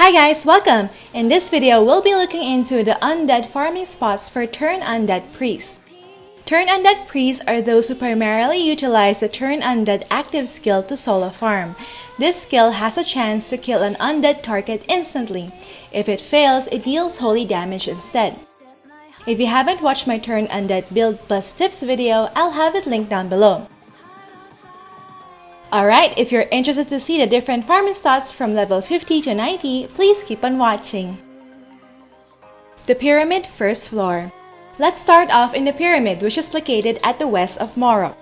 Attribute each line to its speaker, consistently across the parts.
Speaker 1: Hi guys, welcome! In this video, we'll be looking into the undead farming spots for Turn Undead Priests. Turn Undead Priests are those who primarily utilize the Turn Undead active skill to solo farm. This skill has a chance to kill an undead target instantly. If it fails, it deals holy damage instead. If you haven't watched my Turn Undead build bust tips video, I'll have it linked down below. Alright, if you're interested to see the different farming stats from level 50 to 90, please keep on watching. The Pyramid First Floor. Let's start off in the pyramid, which is located at the west of Morok.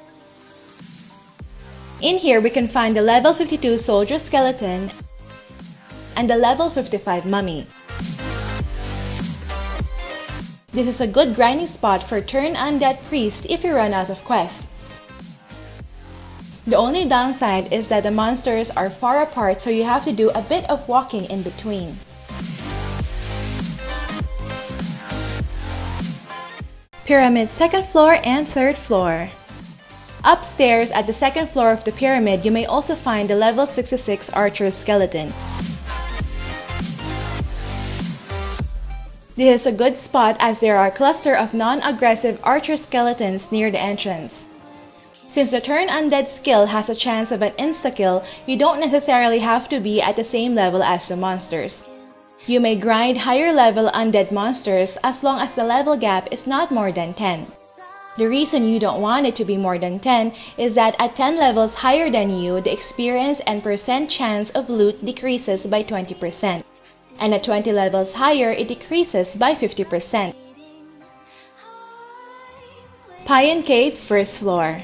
Speaker 1: In here, we can find the level 52 Soldier Skeleton and the level 55 Mummy. This is a good grinding spot for Turn Undead Priest if you run out of quests. The only downside is that the monsters are far apart, so you have to do a bit of walking in between. Pyramid second floor and third floor. Upstairs at the second floor of the pyramid, you may also find the level 66 Archer Skeleton. This is a good spot as there are a cluster of non-aggressive Archer Skeletons near the entrance. Since the Turn Undead skill has a chance of an insta-kill, you don't necessarily have to be at the same level as the monsters. You may grind higher level undead monsters as long as the level gap is not more than 10. The reason you don't want it to be more than 10 is that at 10 levels higher than you, the experience and percent chance of loot decreases by 20. And at 20 levels higher, it decreases by 50%. Pyun Cave First Floor.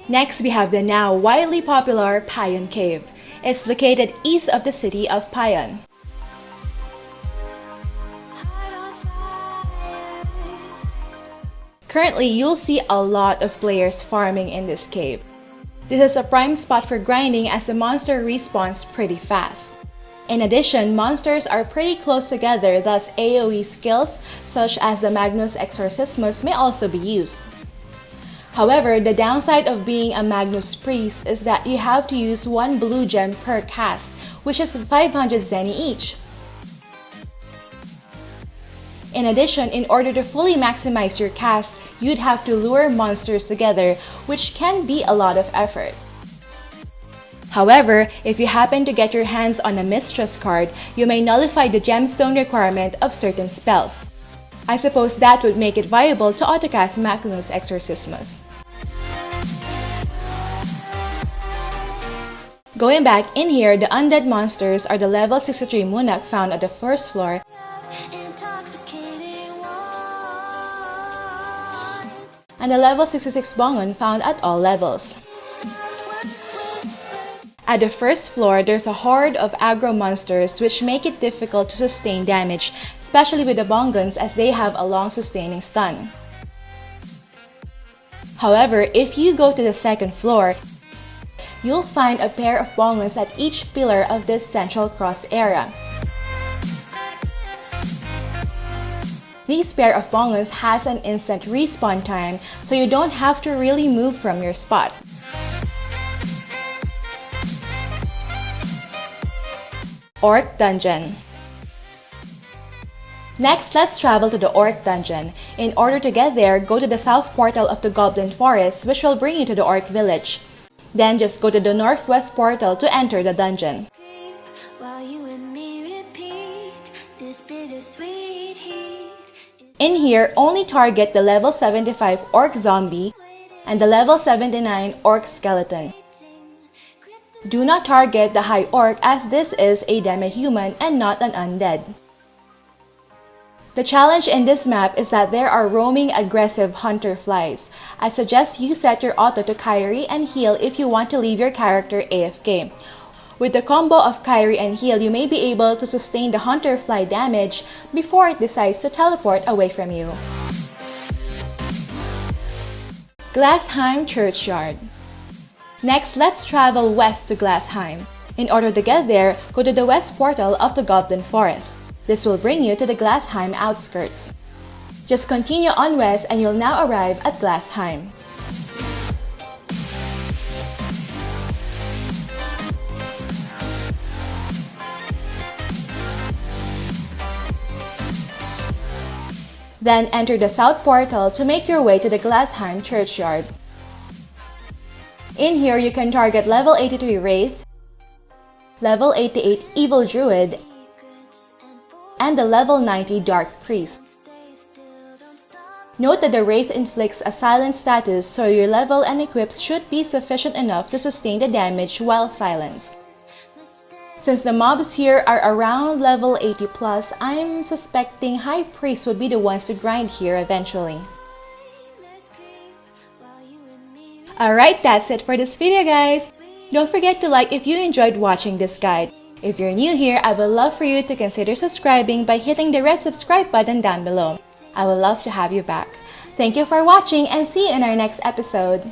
Speaker 1: Next, we have the now widely popular Pyun Cave. It's located east of the city of Pyun. Currently, you'll see a lot of players farming in this cave. This is a prime spot for grinding as the monster respawns pretty fast. In addition, monsters are pretty close together, thus AoE skills such as the Magnus Exorcismus may also be used. However, the downside of being a Magnus Priest is that you have to use 1 blue gem per cast, which is 500 zenny each. In addition, in order to fully maximize your cast, you'd have to lure monsters together, which can be a lot of effort. However, if you happen to get your hands on a Mistress card, you may nullify the gemstone requirement of certain spells. I suppose that would make it viable to autocast Magnus Exorcismus. Going back in here, the undead monsters are the level 63 Munak found at the first floor and the level 66 Bongon found at all levels. At the first floor, there's a horde of aggro monsters which make it difficult to sustain damage, especially with the Bongons as they have a long sustaining stun. However, if you go to the second floor, you'll find a pair of Bongons at each pillar of this central cross area. This pair of Bongons has an instant respawn time, so you don't have to really move from your spot. Orb Dungeon. Next, let's travel to the Orb Dungeon. In order to get there, go to the south portal of the Goblin Forest, which will bring you to the Orc Village. Then just go to the northwest portal to enter the dungeon. In here, only target the level 75 Orc Zombie and the level 79 Orc Skeleton. Do not target the High Orc as this is a demi-human and not an undead. The challenge in this map is that there are roaming aggressive hunter flies. I suggest you set your auto to Kyrie and heal if you want to leave your character AFK. With the combo of Kyrie and heal, you may be able to sustain the hunter fly damage before it decides to teleport away from you. Glassheap Churchyard. Next, let's travel west to Glassheap. In order to get there, go to the west portal of the Goblin Forest. This will bring you to the Glassheap outskirts. Just continue on west and you'll now arrive at Glassheap. Then enter the south portal to make your way to the Glassheap churchyard. In here, you can target level 83 Wraith, level 88 Evil Druid, and the level 90 Dark Priest. Note that the Wraith inflicts a silent status, so your level and equips should be sufficient enough to sustain the damage while silenced. Since the mobs here are around level 80 plus, I'm suspecting High Priest would be the ones to grind here eventually. Alright, that's it for this video guys! Don't forget to like if you enjoyed watching this guide. If you're new here, I would love for you to consider subscribing by hitting the red subscribe button down below. I would love to have you back. Thank you for watching and see you in our next episode.